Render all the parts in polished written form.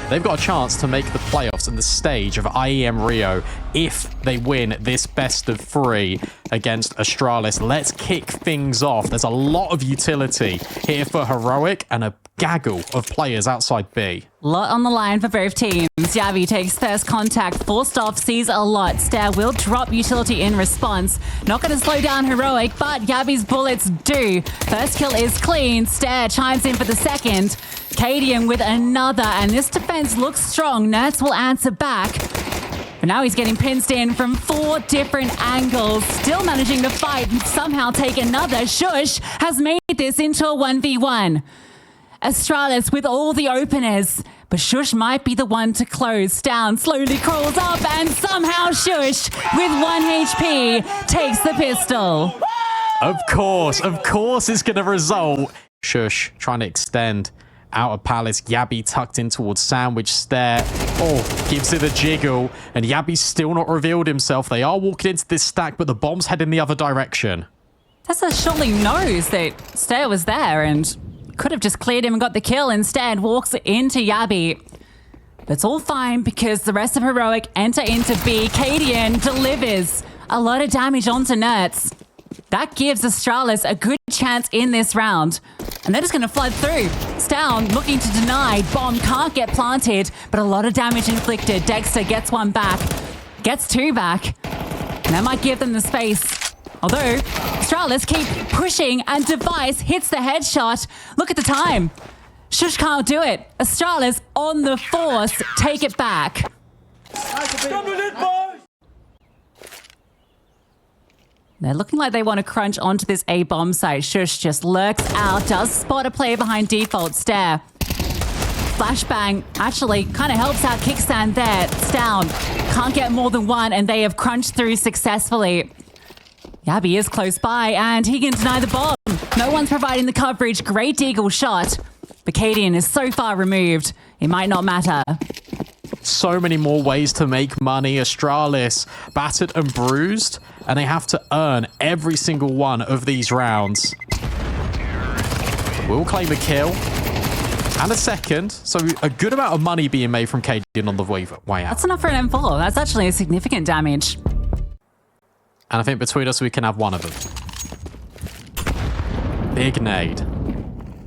they've got a chance to make the playoffs in the stage of IEM Rio if they win this best of 3 against Astralis. Let's kick things off. There's a lot of utility here for Heroic and a gaggle of players outside B. Lot on the line for both teams. Yavi takes first contact, forced off, sees a lot. Stair will drop utility in response. Not going to slow down Heroic, but Yavi's bullets do. First kill is clean. Stair chimes in for the second. Cadian with another, and this defense looks strong. Nerds will answer back. But now he's getting pinched in from 4 different angles. Still managing to fight and somehow take another. Shush has made this into a 1v1. Astralis with all the openers, but Shush might be the one to close. Down, slowly crawls up, and somehow Shush, with 1 HP, takes the pistol. Of course it's going to result. Shush trying to extend out of Palace. Yabi tucked in towards Sandwich. Stair. Oh, gives it a jiggle, and Yabi's still not revealed himself. They are walking into this stack, but the bomb's heading the other direction. Tessa surely knows that Stair was there and could have just cleared him and got the kill. Instead, walks into Yabi. But it's all fine because the rest of Heroic enter into B. Cadian delivers a lot of damage onto Nerds. That gives Astralis a good chance in this round. And they're just going to flood through. Stown looking to deny. Bomb can't get planted, but a lot of damage inflicted. Dexter gets 1 back, gets 2 back. And that might give them the space. Although, Astralis keep pushing and Device hits the headshot. Look at the time. Shush can't do it. Astralis on the force. Take it back. They're looking like they want to crunch onto this A bomb site. Shush just lurks out. Does spot a player behind default. Stair. Flashbang actually kind of helps out Kickstand there. It's down. Can't get more than 1 and they have crunched through successfully. Yabi is close by, and he can deny the bomb. No one's providing the coverage. Great Eagle shot. But Cadian is so far removed, it might not matter. So many more ways to make money. Astralis battered and bruised, and they have to earn every single one of these rounds. We'll claim a kill and a second, so a good amount of money being made from Cadian on the way out. That's enough for an M4. That's actually a significant damage. And I think between us, we can have one of them. Big nade.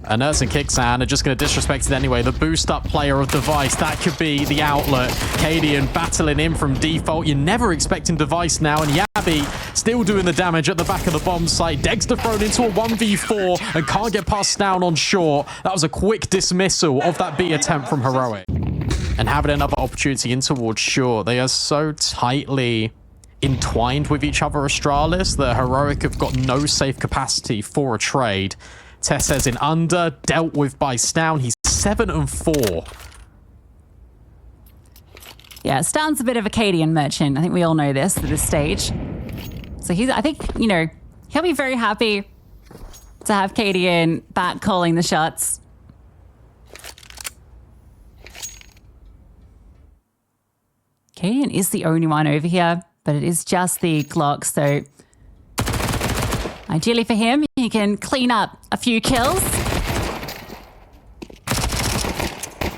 Nerds and Kicksan are just going to disrespect it anyway. The boost-up player of Device, that could be the outlet. Cadian battling in from default. You're never expecting Device now. And Yabi still doing the damage at the back of the bomb site. Dexter thrown into a 1v4 and can't get past down on short. That was a quick dismissal of that B attempt from Heroic. And having another opportunity in towards short. They are so tightly entwined with each other, Astralis. The Heroic have got no safe capacity for a trade. Tessez in under, dealt with by Stown. He's 7-4. Yeah, Stown's a bit of a Cadian merchant. I think we all know this at this stage. So I think, you know, he'll be very happy to have Cadian back calling the shots. Cadian is the only one over here, but it is just the Glock, so ideally for him, he can clean up a few kills.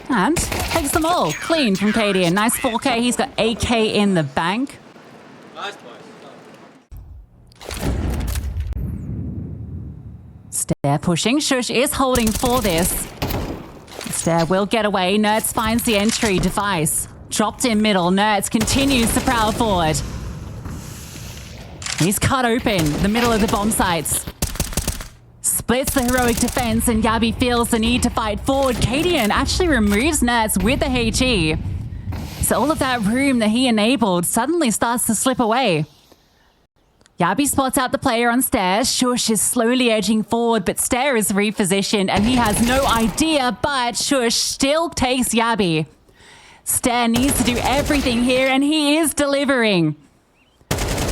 And takes them all clean from Cadian. Nice 4K. He's got AK in the bank. Nice. Stair pushing. Shush is holding for this. Stair will get away. Nerds finds the entry. Device dropped in middle. Nerds continues to prowl forward. He's cut open the middle of the bomb sites. Splits the Heroic defense, and Yabi feels the need to fight forward. Cadian actually removes Nerds with the HE. So all of that room that he enabled suddenly starts to slip away. Yabi spots out the player on stairs. Shush is slowly edging forward, but Stair is repositioned, and he has no idea, but Shush still takes Yabi. Stair needs to do everything here, and he is delivering.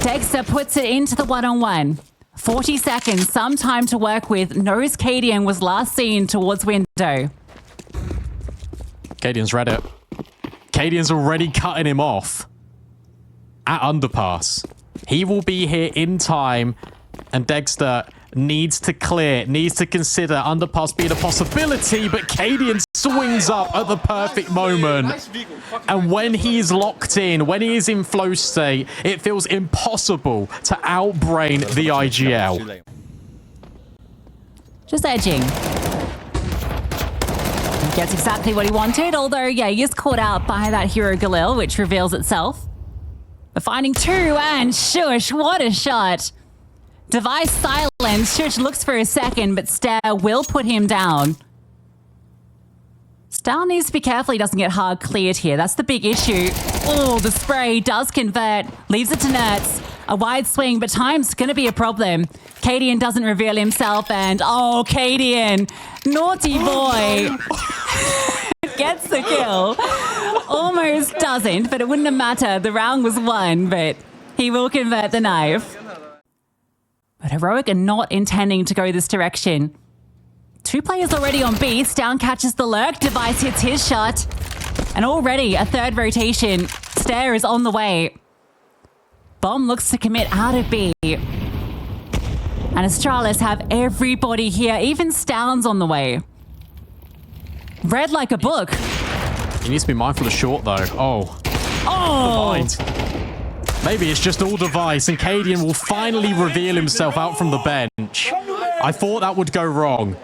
Dexter puts it into the one-on-one. 40 seconds, some time to work with. Knows Cadian was last seen towards window. Cadian's read it. Cadian's already cutting him off at underpass. He will be here in time, and Dexter needs to clear, needs to consider underpass being a possibility, but Cadian swings up at the perfect moment. And when he is locked in, when he is in flow state, it feels impossible to outbrain the IGL. Just edging. He gets exactly what he wanted, although, yeah, he is caught out by that hero Galil, which reveals itself. But finding two, and Shush, what a shot. Device silence. Shush looks for a second, but Stare will put him down. Stare needs to be careful he doesn't get hard cleared here. That's the big issue. Oh, the spray does convert. Leaves it to Nerds. A wide swing, but time's going to be a problem. Cadian doesn't reveal himself, and oh, Cadian, naughty boy, gets the kill. Almost doesn't, but it wouldn't have mattered. The round was won, but he will convert the knife. But Heroic are not intending to go this direction. Two players already on B. Down catches the lurk. Device hits his shot. And already a third rotation. Stare is on the way. Bomb looks to commit out of B. And Astralis have everybody here. Even Stown's on the way. Read like a book. He needs to be mindful of short, though. Oh. Maybe it's just all Device, and Cadian will finally reveal himself out from the bench. I thought that would go wrong.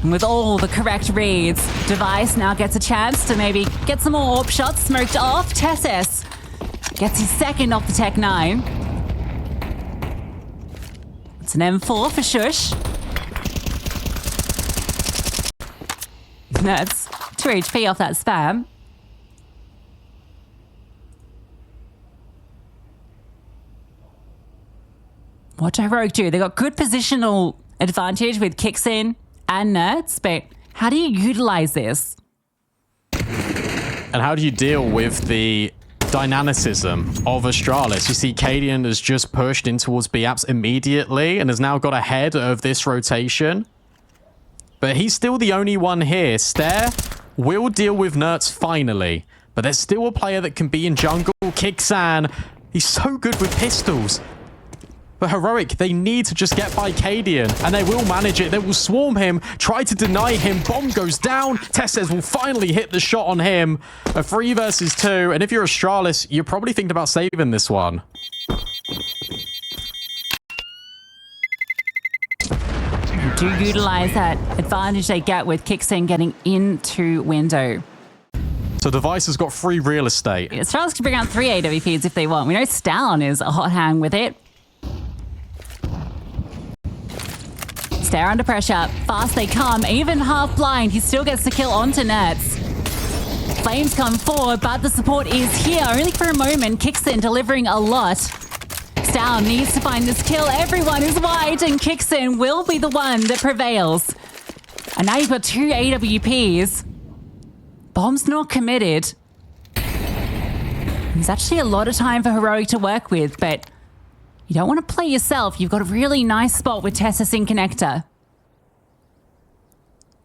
With all the correct reads, Device now gets a chance to maybe get some more AWP shots smoked off. Tessus gets his second off the Tech 9. It's an M4 for Shush. That's 2 HP off that spam. What do Heroic do? They got good positional advantage with kicks in and Nerds, but how do you utilize this? And how do you deal with the dynamicism of Astralis? You see Cadian has just pushed in towards B-Apps immediately and has now got ahead of this rotation. But he's still the only one here. Stare will deal with Nerds finally, but there's still a player that can be in jungle. Kixan, he's so good with pistols. But Heroic, they need to just get by Cadian, and they will manage it. They will swarm him, try to deny him. Bomb goes down. Tesses will finally hit the shot on him. A 3 versus 2, and if you're Astralis, you're probably thinking about saving this one. Do utilize that advantage they get with Kixin getting into window. So Device has got free real estate. Astralis can bring out 3 AWPs if they want. We know Stalin is a hot hand with it. Stare under pressure. Fast they come. Even half blind, he still gets the kill onto Nerds. Flames come forward, but the support is here. Only for a moment. Kixin delivering a lot. Stown needs to find this kill. Everyone is white, and Kixin will be the one that prevails. And now you've got 2 AWPs. Bomb's not committed. There's actually a lot of time for Heroic to work with, but you don't want to play yourself. You've got a really nice spot with Tessus in connector.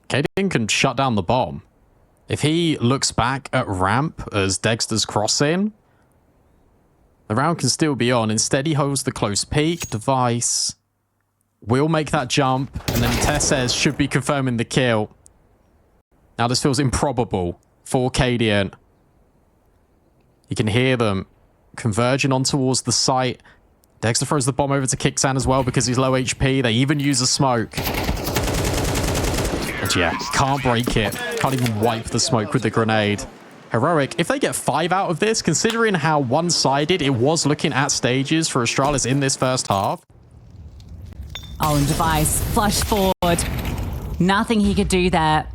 Cadian can shut down the bomb. If he looks back at ramp as Dexter's crossing, the round can still be on. Instead, he holds the close peek. Device will make that jump, and then Tesses should be confirming the kill. Now, this feels improbable for Cadian. You can hear them converging on towards the site. Dexter throws the bomb over to Kixan as well because he's low HP. They even use a smoke. And yeah, can't break it. Can't even wipe the smoke with the grenade. Heroic, if they get 5 out of this, considering how one-sided it was looking at stages for Astralis in this first half. Oh, and Device flush forward. Nothing he could do there.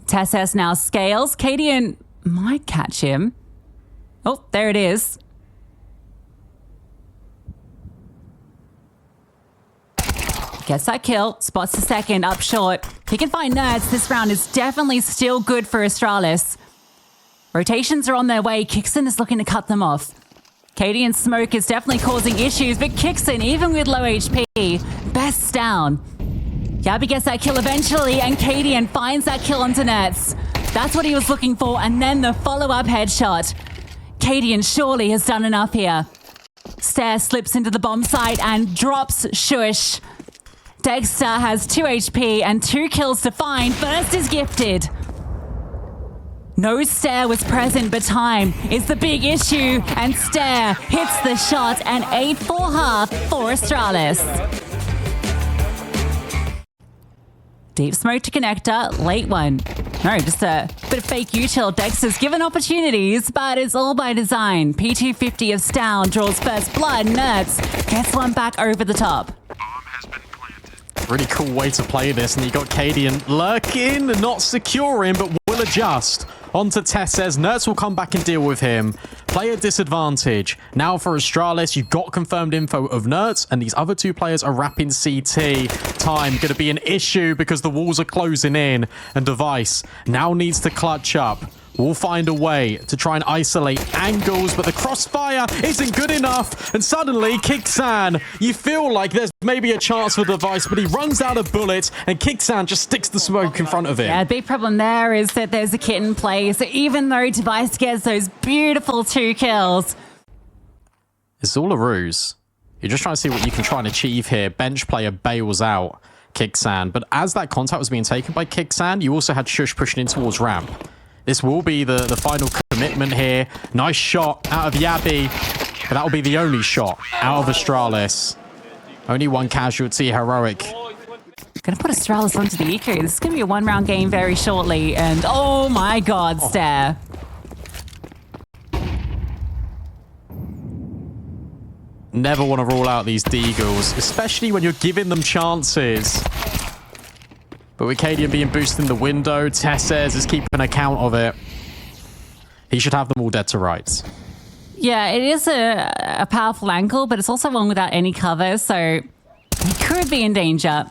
Tessus now scales. Cadian might catch him. Oh, there it is. Gets that kill, spots the second, up short. He can find Nerds. This round is definitely still good for Astralis. Rotations are on their way. Kixin is looking to cut them off. Cadian's smoke is definitely causing issues, but Kixin, even with low HP, bests down. Yabi gets that kill eventually, and Cadian finds that kill onto Nerds. That's what he was looking for, and then the follow-up headshot. Cadian surely has done enough here. Stair slips into the bomb site and drops Shush. Dexter has 2 HP and 2 kills to find. First is gifted. No Stair was present, but time is the big issue. And Stair hits the shot, and 8-4 for Astralis. Deep smoke to connector, late one. No, just a bit of fake util. Dexter's given opportunities, but it's all by design. P250 of Stown draws first blood. Nerds gets one back over the top. Really cool way to play this, and you got Cadian lurking, not securing, but will adjust. Onto Tesses. Nerds will come back and deal with him. Player disadvantage. Now for Astralis, you've got confirmed info of Nerds, and these other 2 players are wrapping CT. Time going to be an issue because the walls are closing in, and Device now needs to clutch up. We'll find a way to try and isolate angles, but the crossfire isn't good enough. And suddenly, Kixan, you feel like there's maybe a chance for Device, but he runs out of bullets, and Kixan just sticks the smoke in front of him. Yeah, the big problem there is that there's a kit in play. So even though Device gets those beautiful 2 kills, it's all a ruse. You're just trying to see what you can try and achieve here. Bench player bails out Kixan, but as that contact was being taken by Kixan, you also had Shush pushing in towards ramp. This will be the final commitment here. Nice shot out of Yabi. But that will be the only shot out of Astralis. Only 1 casualty, Heroic. Gonna put Astralis onto the eco. This is gonna be a 1-round game very shortly. And oh my god, Stair. Never want to rule out these Deagles, especially when you're giving them chances. But with Cadian being boosted in the window, Tesses is keeping account of it. He should have them all dead to rights. Yeah, it is a powerful angle, but it's also one without any cover, so he could be in danger.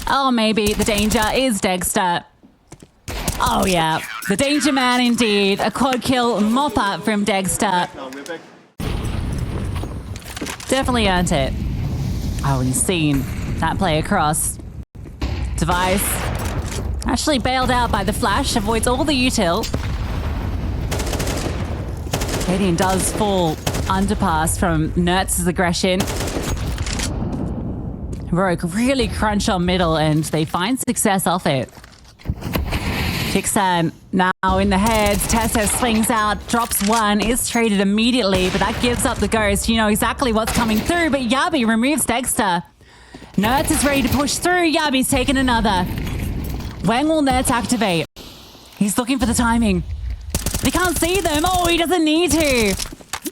Oh, maybe the danger is Dexter. Oh yeah, the danger man indeed. A quad kill mop up from Dexter. Definitely earned it. Oh, and he's seen that play across. Device actually bailed out by the flash, avoids all the util. Cadian does fall underpass from Nertz's aggression. Heroic really crunch on middle, and they find success off it. Kixan now in the heads. Tessa swings out, drops 1, is traded immediately, but that gives up the ghost. You know exactly what's coming through, but Yabi removes Dexter. Nertz is ready to push through. Yabi's taken another. When will Nertz activate? He's looking for the timing. He can't see them. Oh, he doesn't need to.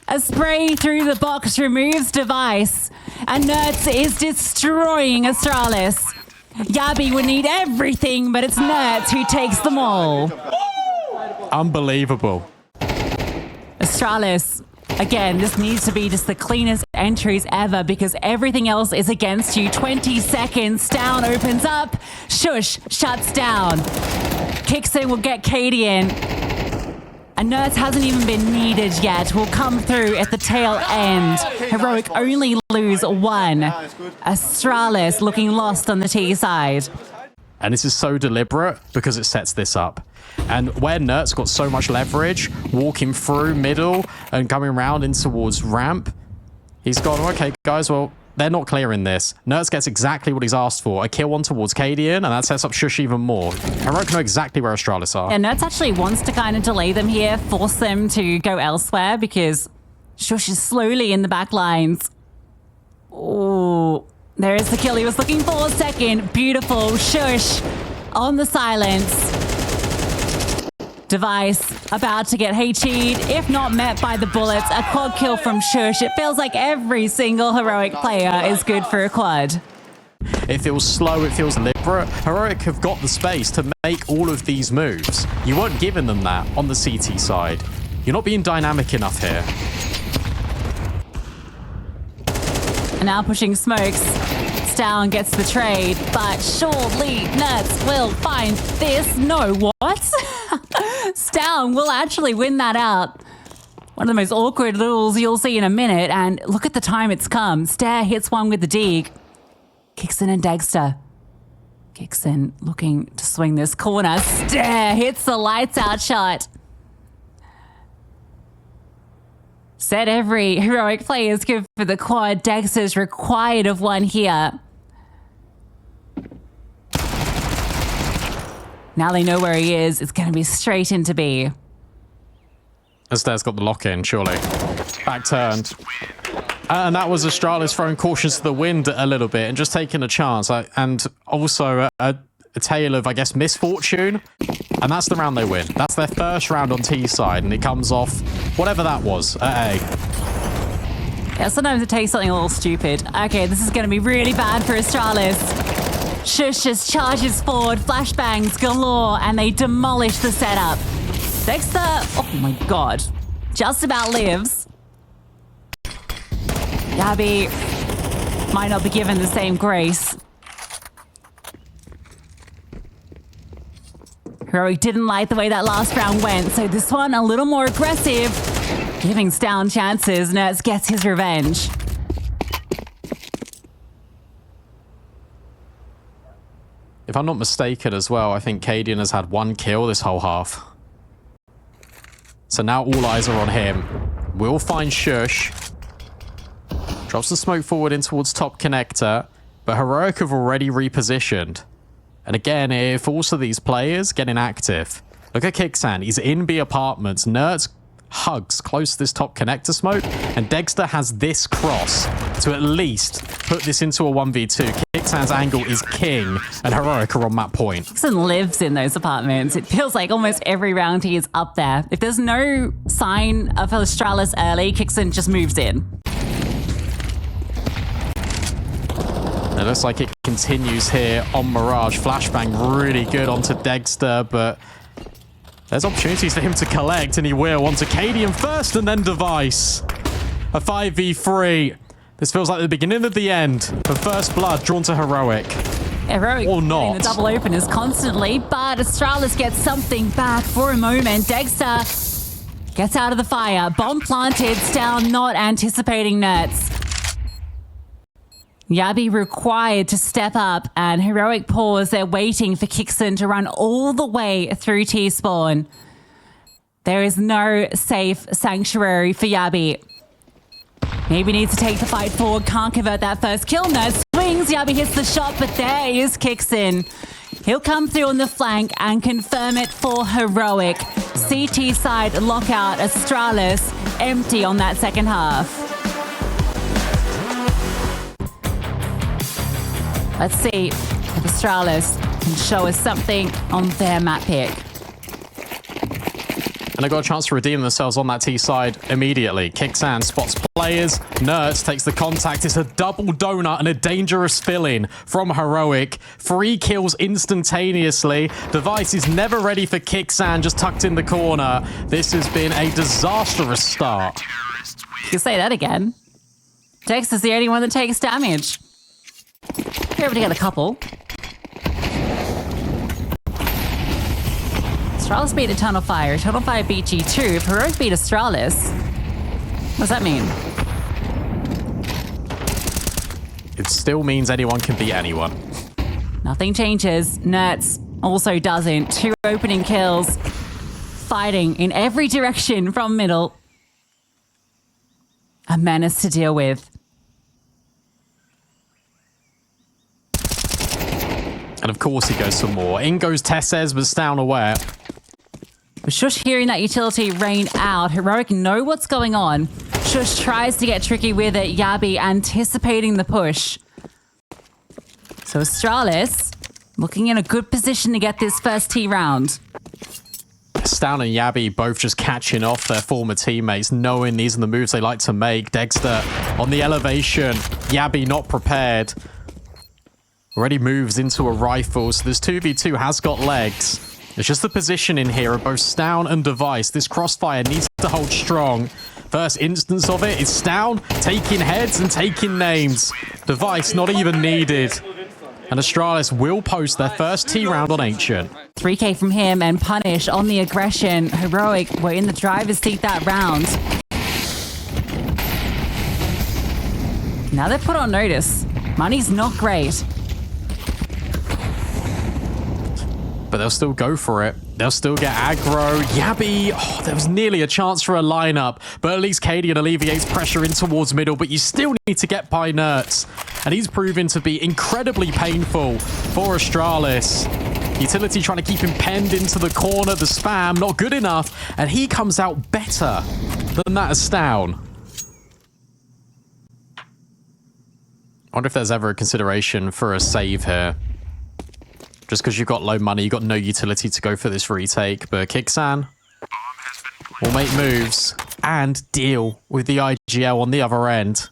A spray through the box removes Device. And Nertz is destroying Astralis. Yabi would need everything, but it's Nertz who takes them all. Unbelievable. Astralis, again, this needs to be just the cleanest entries ever because everything else is against you. 20 seconds, Down opens up. Shush shuts down. Kicks in will get Cadian. And Nertz hasn't even been needed yet. Will come through at the tail end. Heroic only lose 1. Astralis looking lost on the T side. And this is so deliberate because it sets this up. And where Nertz got so much leverage, walking through middle and coming around in towards ramp, he's gone, okay, guys, well, they're not clearing this. Nertz gets exactly what he's asked for. A kill on towards Cadian, and that sets up Shush even more. Heroic know exactly where Astralis are. Yeah, Nertz actually wants to kind of delay them here, force them to go elsewhere because Shush is slowly in the back lines. Oh, there is the kill he was looking for. Second, beautiful. Shush on the silence. Device about to get HE'd, if not met by the bullets. A quad kill from Shush. It feels like every single Heroic player is good for a quad. It feels slow, it feels deliberate. Heroic have got the space to make all of these moves. You weren't giving them that on the CT side. You're not being dynamic enough here. And now pushing smokes. Down gets the trade, but surely Nertz will find this. No, what? Stown will actually win that out. One of the most awkward rules you'll see in a minute, and look at the time it's come. Stair hits one with the Deeg. Kixan and Dexter. Kixan looking to swing this corner. Stair hits the lights out shot. Said every heroic player is good for the quad. Dexter's required of one here. Now they know where he is. It's going to be straight into B. Astair's got the lock-in, surely. Back turned. And that was Astralis throwing cautions to the wind a little bit and just taking a chance. And also a tale of, I guess, misfortune. And that's the round they win. That's their first round on T side. And it comes off whatever that was at A. Yeah, sometimes it takes something a little stupid. Okay, this is going to be really bad for Astralis. Shush just charges forward, flashbangs galore, and they demolish the setup. Dexter, oh my god, just about lives. Yabi might not be given the same grace. Heroic didn't like the way that last round went, so this one a little more aggressive, giving Stown chances. Nerds gets his revenge. If I'm not mistaken as well, I think Cadian has had 1 kill this whole half. So now all eyes are on him. We'll find Shush. Drops the smoke forward in towards top connector, but Heroic have already repositioned. And again, it falls to these players getting active. Look at Kixan, he's in B apartments. Nerds hugs close to this top connector smoke, and Dexter has this cross to at least put this into a 1v2. Kixan's angle is king, and Heroic are on that point. Kixan lives in those apartments. It feels like almost every round he is up there. If there's no sign of Astralis early, Kixan just moves in. It looks like it continues here on Mirage. Flashbang really good onto Dexter, but there's opportunities for him to collect, and he will. Onto Cadian first, and then Device. A 5v3. This feels like the beginning of the end. The first blood drawn to Heroic. Heroic or not. getting the double openers constantly, but Astralis gets something back for a moment. Dexter gets out of the fire. Bomb planted, Stown not anticipating Nerds. Yabi required to step up, and Heroic pause. They're waiting for Kixan to run all the way through T-spawn. There is no safe sanctuary for Yabi. Maybe needs to take the fight forward. Can't convert that first kill. No swings. Yabi hits the shot, but there is Kixan. He'll come through on the flank and confirm it for Heroic. CT side lockout. Astralis empty on that second half. Let's see if Astralis can show us something on their map pick. And they got a chance to redeem themselves on that T side immediately. Kixan spots players. Nerds takes the contact. It's a double donut and a dangerous fill-in from Heroic. 3 kills instantaneously. Device is never ready for Kixan, just tucked in the corner. This has been a disastrous start. You can say that again. Dex is the only one that takes damage. You're able to get a couple. Astralis beat Eternal Fire. Eternal Fire beat G2. If Heroic beat Astralis, what does that mean? It still means anyone can beat anyone. Nothing changes. Nerds also doesn't. 2 opening kills. Fighting in every direction from middle. A menace to deal with. And of course he goes for more. In goes Tesses, but Stown aware. With Shush hearing that utility rain out, Heroic know what's going on. Shush tries to get tricky with it. Yabi anticipating the push. So Astralis looking in a good position to get this first T round. Stown and Yabi both just catching off their former teammates, knowing these are the moves they like to make. Dexter on the elevation. Yabi not prepared. Already moves into a rifle, so this 2v2 has got legs. It's just the position in here of both Stown and Device. This crossfire needs to hold strong. First instance of it is Stown taking heads and taking names. Device not even needed. And Astralis will post their first T round on Ancient. 3k from him and Punish on the aggression. Heroic were in the driver's seat that round. Now they're put on notice. Money's not great. But they'll still go for it. They'll still get aggro. Yabi, oh, there was nearly a chance for a lineup, but at least Cadian alleviates pressure in towards middle, but you still need to get by Nerds. And he's proven to be incredibly painful for Astralis. Utility trying to keep him penned into the corner. The spam, not good enough. And he comes out better than that Astown. I wonder if there's ever a consideration for a save here. Just because you've got low money, you've got no utility to go for this retake. But Kixan will make moves and deal with the IGL on the other end.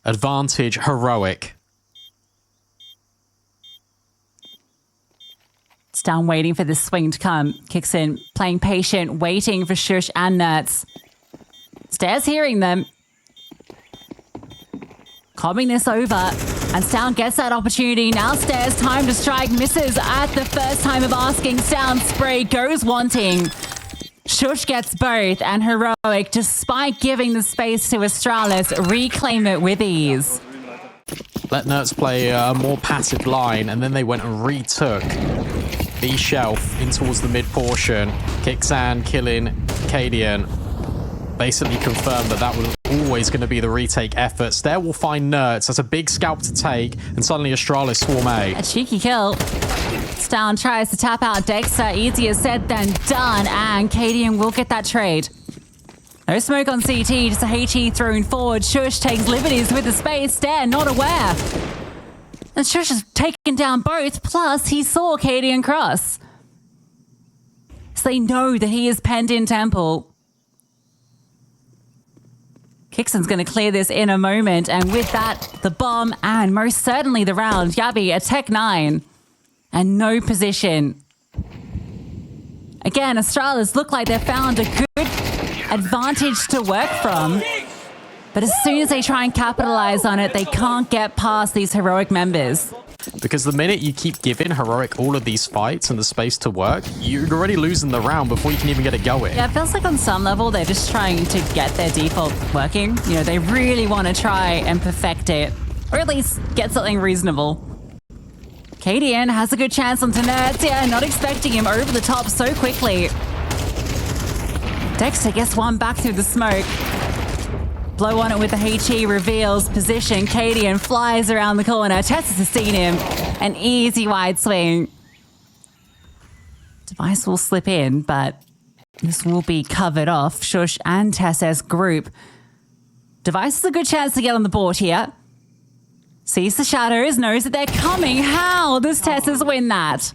Advantage heroic. It's down waiting for this swing to come. Kicks in, playing patient, waiting for Shush and Nerds. Stairs hearing them. Combing this over. And Stown gets that opportunity. Now Stairs, time to strike, misses at the first time of asking. Stown spray goes wanting. Shush gets both, and Heroic, despite giving the space to Astralis, reclaim it with ease. Let Nerds play a more passive line, and then they went and retook the shelf in towards the mid portion. Kixan killing Cadian. Basically confirmed that that was always going to be the retake efforts. There will find Nerds. That's a big scalp to take, and suddenly Astralis swarm A. A cheeky kill. Stown tries to tap out Dexter. Easier said than done, and Cadian will get that trade. No smoke on CT, just a HE thrown forward. Shush takes liberties with the space. Stare, not aware. And Shush has taken down both, plus he saw Cadian cross. So they know that he is penned in Temple. Kixan's going to clear this in a moment, and with that, the bomb and most certainly the round. Yabi, a Tech 9, and no position. Again, Astralis look like they've found a good advantage to work from, but as soon as they try and capitalize on it, they can't get past these Heroic members. Because the minute you keep giving Heroic all of these fights and the space to work, you're already losing the round before you can even get it going. Yeah, it feels like on some level they're just trying to get their default working. You know, they really want to try and perfect it, or at least get something reasonable. Cadian has a good chance on Nerds. Yeah, not expecting him over the top so quickly. Dexter gets one back through the smoke. Blow on it with the HE reveals position. Cadian flies around the corner. Tessus has seen him. An easy wide swing. Device will slip in, but this will be covered off. Shush and Tessus group. Device has a good chance to get on the board here. Sees the shadows, knows that they're coming. How does Tessus win that?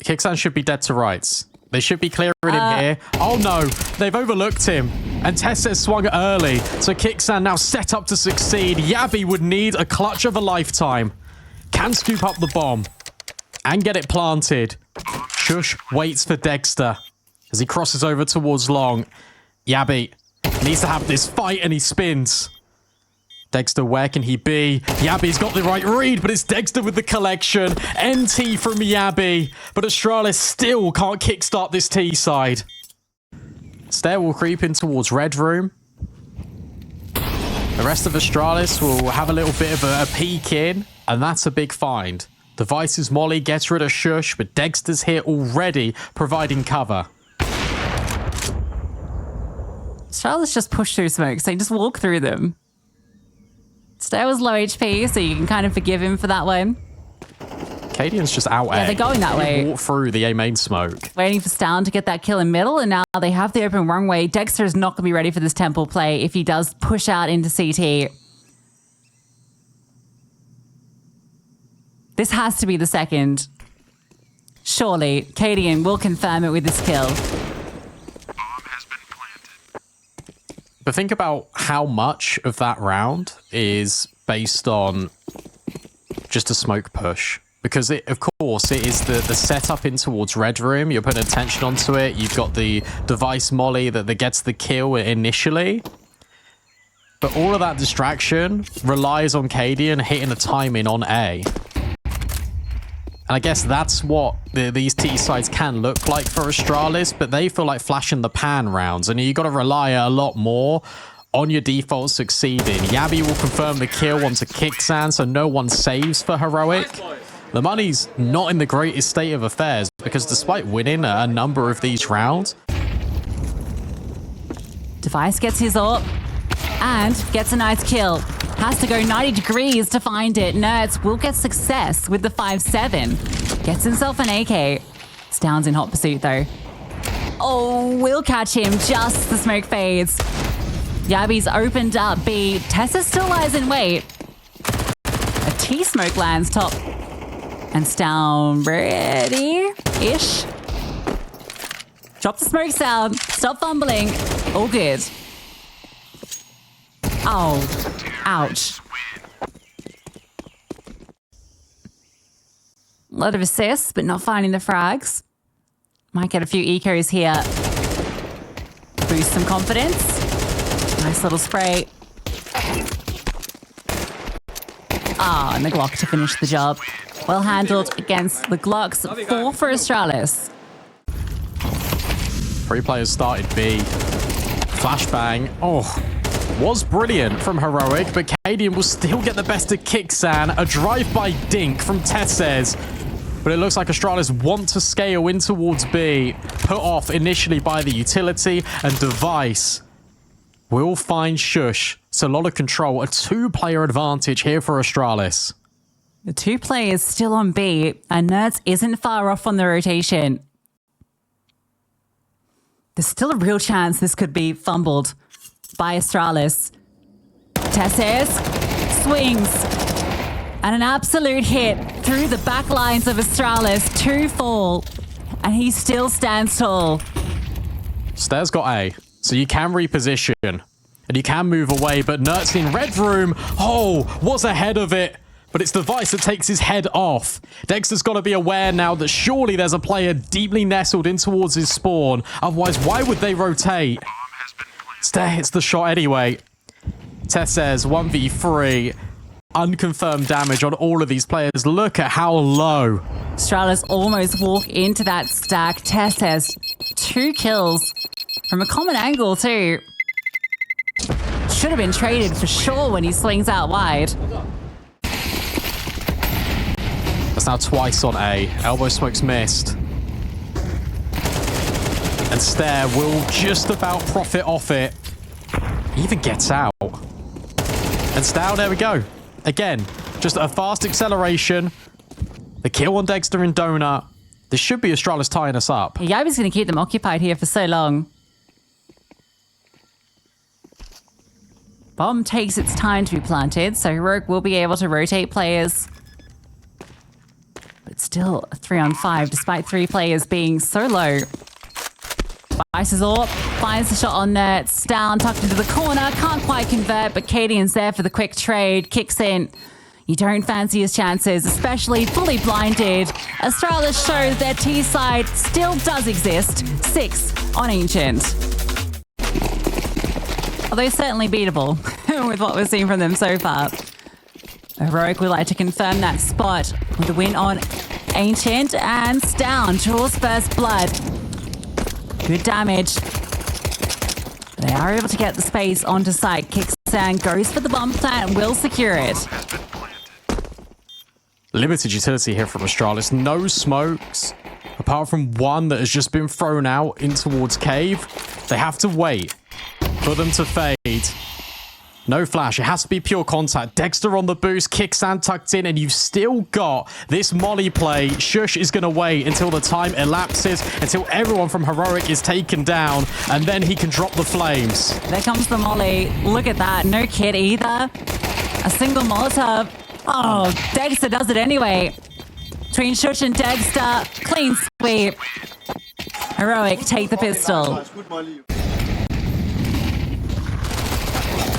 Kixan should be dead to rights. They should be clearing him here. Oh no, they've overlooked him. And Tessus swung early, so Kixan now set up to succeed. Yabi would need a clutch of a lifetime. Can scoop up the bomb and get it planted. Shush waits for Dexter as he crosses over towards long. Yabi needs to have this fight, and he spins. Dexter, where can he be? Yabi's got the right read, but it's Dexter with the collection. NT from Yabi, but Astralis still can't kickstart this T side. Stair will creep in towards Red Room. The rest of Astralis will have a little bit of a peek in, and that's a big find. Device's Molly gets rid of Shush, but Dexter's here already providing cover. Astralis just push through smoke, so you just walk through them. Stair was low HP, so you can kind of forgive him for that one. Cadian's just out A. Yeah, they're going that way. Walk through the A main smoke. Waiting for Stown to get that kill in middle, and now they have the open runway. Dexter is not going to be ready for this Temple play if he does push out into CT. This has to be the second. Surely, Cadian will confirm it with this kill. But think about how much of that round is based on just a smoke push. Because, of course, it is the setup in towards Red Room. You're putting attention onto it. You've got the device Molly that gets the kill initially. But all of that distraction relies on Cadian hitting the timing on A. And I guess that's what these T sides can look like for Astralis, but they feel like flash in the pan rounds, and you got to rely a lot more on your default succeeding. Yabi will confirm the kill onto Kixan, so no one saves for Heroic. The money's not in the greatest state of affairs, because despite winning a number of these rounds, Device gets his AWP and gets a nice kill. Has to go 90 degrees to find it. Nerds will get success with the 5-7. Gets himself an AK. Stown's in hot pursuit though. Oh, we'll catch him just the smoke fades. Yabi's opened up B. Tessa still lies in wait. A T-smoke lands top. And Stown ready-ish. Drop the smoke sound. Stop fumbling. All good. Oh, ouch. A lot of assists, but not finding the frags. Might get a few ecos here. Boost some confidence. Nice little spray. Ah, and the Glock to finish the job. Well handled against the Glocks. 4 for Astralis. 3 players started B. Flashbang. Oh, was brilliant from Heroic, but Cadian will still get the best of Kixan. A drive-by dink from Tesses. But it looks like Astralis want to scale in towards B. Put off initially by the utility, and Device will find Shush. It's a lot of control. A 2-player advantage here for Astralis. The 2 players still on B, and Nerds isn't far off on the rotation. There's still a real chance this could be fumbled by Astralis. Tesses swings. And an absolute hit through the back lines of Astralis. 2 fall. And he still stands tall. Stair's got A, so you can reposition. And you can move away, but Nert's in red room. Oh, was ahead of it. But it's Device that takes his head off. Dexter's got to be aware now that surely there's a player deeply nestled in towards his spawn. Otherwise, why would they rotate? Stair hits the shot anyway. Tess says 1v3. Unconfirmed damage on all of these players. Look at how low. Astralis almost walk into that stack. Tess has 2 kills from a common angle too. Should have been traded for sure when he swings out wide. That's now twice on A. Elbow smokes missed. And Stair will just about profit off it. He even gets out. And Stair, there we go. Again, just a fast acceleration. The kill on Dexter and Donut. This should be Astralis tying us up. Yabi's going to keep them occupied here for so long. Bomb takes its time to be planted, so Heroic will be able to rotate players. But still, a 3-on-5, despite 3 players being so low. Vices AWP, finds the shot on net, Stown tucked into the corner, can't quite convert, but Cadian's there for the quick trade, kicks in. You don't fancy his chances, especially fully blinded. Astralis shows their T-side still does exist. 6 on Ancient. Although certainly beatable with what we've seen from them so far. Heroic would like to confirm that spot with a win on Ancient, and Stown draws first blood. Good damage. They are able to get the space onto site. Kicksan goes for the bomb plant, will secure it. Limited utility here from Astralis. No smokes, apart from one that has just been thrown out in towards cave. They have to wait for them to fade. No flash. It has to be pure contact. Dexter on the boost. Kicksan tucked in. And you've still got this molly play. Shush is going to wait until the time elapses, until everyone from Heroic is taken down. And then he can drop the flames. There comes the molly. Look at that. No kit either. A single Molotov. Oh, Dexter does it anyway. Between Shush and Dexter. Clean sweep. Heroic take the pistol.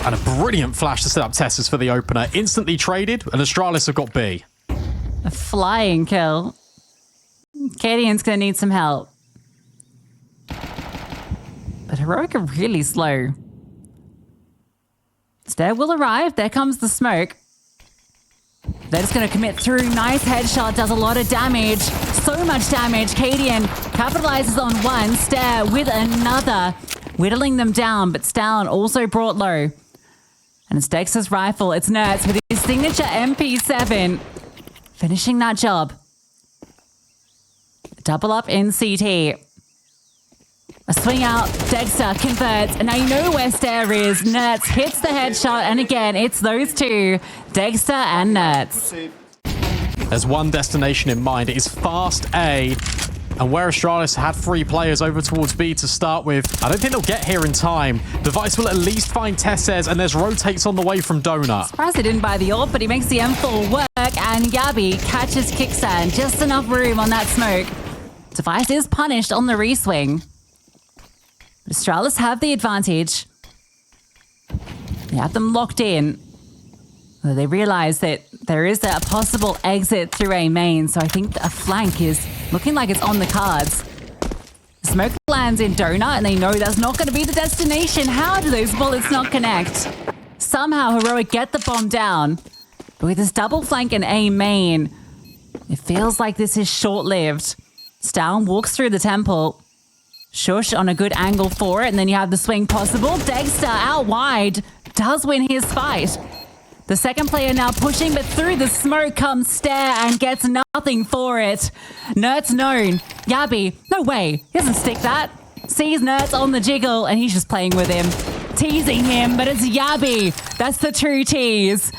And a brilliant flash to set up Tessus for the opener. Instantly traded, and Astralis have got B. A flying kill. Cadian's going to need some help. But Heroic are really slow. Stair will arrive. There comes the smoke. They're just going to commit through. Nice headshot. Does a lot of damage. So much damage. Cadian capitalizes on one. Stair with another. Whittling them down, but Stown also brought low. And it's Dexter's rifle. It's Nerds with his signature MP7. Finishing that job. Double up in CT. A swing out, Dexter converts, and now you know where Stair is. Nertz hits the headshot, and again, it's those two, Dexter and Nertz. There's one destination in mind. It is fast A. And where Astralis had 3 players over towards B to start with, I don't think they'll get here in time. Device will at least find Tesses, and there's rotates on the way from Donut. Surprised he didn't buy the AWP, but he makes the M4 work, and Yabi catches Kickstand. Just enough room on that smoke. Device is punished on the reswing. Astralis have the advantage. They have them locked in. They realize that there is a possible exit through A main, so I think a flank is looking like it's on the cards. Smoke lands in Donut, and they know that's not going to be the destination. How do those bullets not connect? Somehow Heroic get the bomb down. But with this double flank in A main, it feels like this is short-lived. Stown walks through the temple. Shush on a good angle for it, and then you have the swing possible. Dexter out wide does win his fight. The second player now pushing, but through the smoke comes Stair and gets nothing for it. Nertz known. Yabi, no way, he doesn't stick that. Sees Nertz on the jiggle, and he's just playing with him. Teasing him, but it's Yabi. That's the true tease.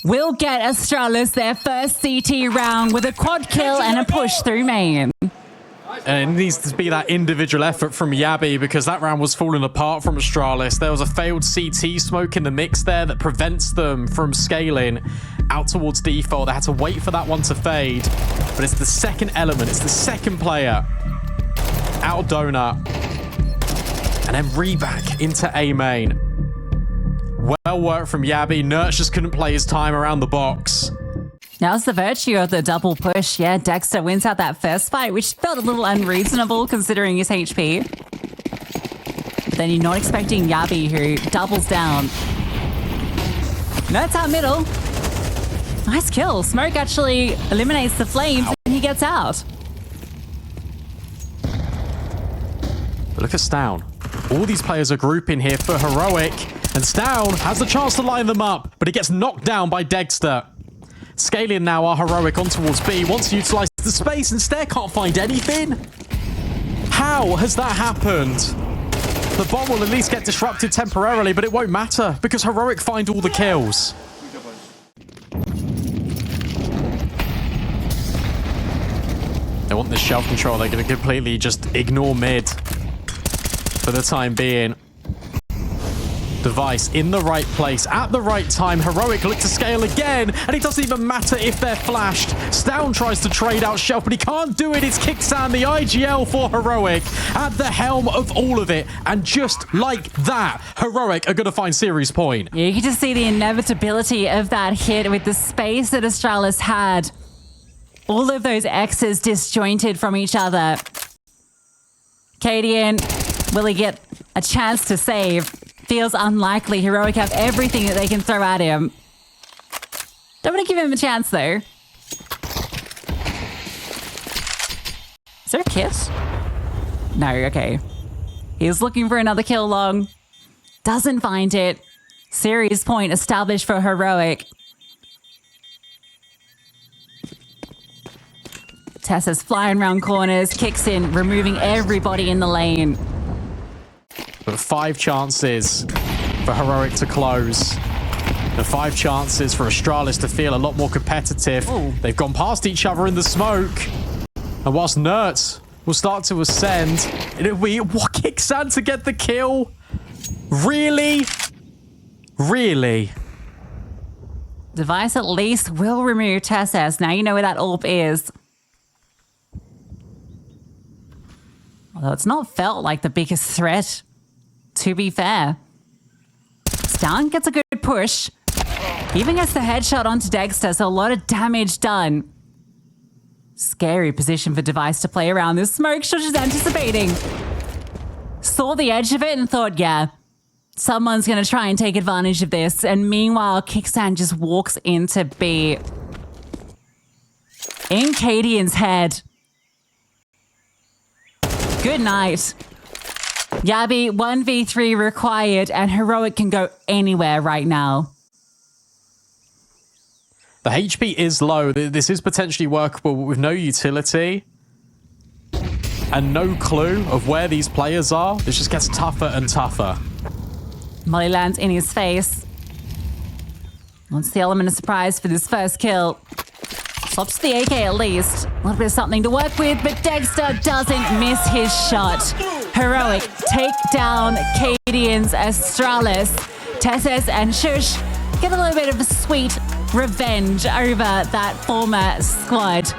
Will get Astralis their first CT round with a quad kill and a push through main. And it needs to be that individual effort from Yabi, because that round was falling apart from Astralis. There was a failed CT smoke in the mix there that prevents them from scaling out towards default. They had to wait for that one to fade. But it's the second element. It's the second player out of Donut. And then reback into A main. Well worked from Yabi. Nertz just couldn't play his time around the box. Now's the virtue of the double push. Yeah, Dexter wins out that first fight, which felt a little unreasonable considering his HP. But then you're not expecting Yabi, who doubles down. Nertz out middle. Nice kill. Smoke actually eliminates the flames and he gets out. But look at Stown. All these players are grouping here for Heroic. And Stown has the chance to line them up, but he gets knocked down by Dexter. Scaling now are Heroic on towards B. Wants to utilize the space, and Stair can't find anything. How has that happened? The bomb will at least get disrupted temporarily, but it won't matter because Heroic find all the kills. They want this shelf control. They're going to completely just ignore mid for the time being. Device in the right place at the right time. Heroic look to scale again, and it doesn't even matter if they're flashed. Stown tries to trade out shelf, but he can't do it. It's Kickstand, the IGL for Heroic, at the helm of all of it. And just like that, Heroic are going to find series point. Yeah, you can just see the inevitability of that hit with the space that Astralis had. All of those X's disjointed from each other. Cadian, will he get a chance to save? Feels unlikely. Heroic have everything that they can throw at him. Don't want to give him a chance, though. Is there a kiss? No, okay. He's looking for another kill long. Doesn't find it. Series point established for Heroic. Tessa's flying around corners, kicks in, removing everybody in the lane. But 5 chances for Heroic to close. And 5 chances for Astralis to feel a lot more competitive. Ooh. They've gone past each other in the smoke. And whilst Nertz will start to ascend, it'll be what Kickstand to get the kill? Really? Really? Device at least will remove Tesses. Now you know where that AWP is. Although it's not felt like the biggest threat, to be fair. Stown gets a good push. Even gets the headshot onto Dexter, so a lot of damage done. Scary position for Device to play around this smoke. Shush is anticipating. Saw the edge of it and thought, yeah, someone's going to try and take advantage of this. And meanwhile, Kickstand just walks into B. In Cadian's head. Good night. Yabi, 1v3 required, and Heroic can go anywhere right now. The HP is low. This is potentially workable with no utility. and no clue of where these players are, this just gets tougher and tougher. Molly lands in his face. What's the element of surprise for this first kill? Swaps the AK at least. A little bit of something to work with, but Dexter doesn't miss his shot. Heroic take down Cadian's Astralis. Tessus and Shush get a little bit of a sweet revenge over that former squad.